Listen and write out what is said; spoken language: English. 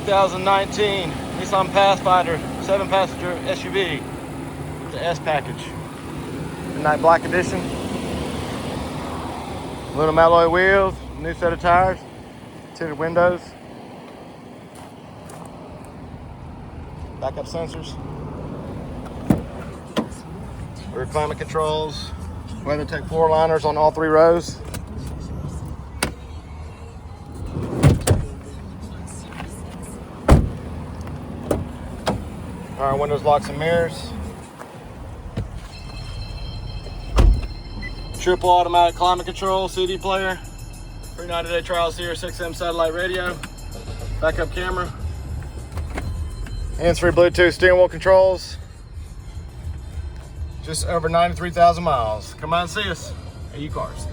2019 Nissan Pathfinder 7-passenger SUV with the S package. Midnight black edition. Aluminum alloy wheels, new set of tires, tinted windows, backup sensors, rear climate controls, WeatherTech floor liners on all 3 rows. Power windows, locks, and mirrors. Triple automatic climate control, CD player, free 90-day trial Sirius XM satellite radio, backup camera, hands-free Bluetooth steering wheel controls. Just over 93,000 miles. Come on and see us at UCars.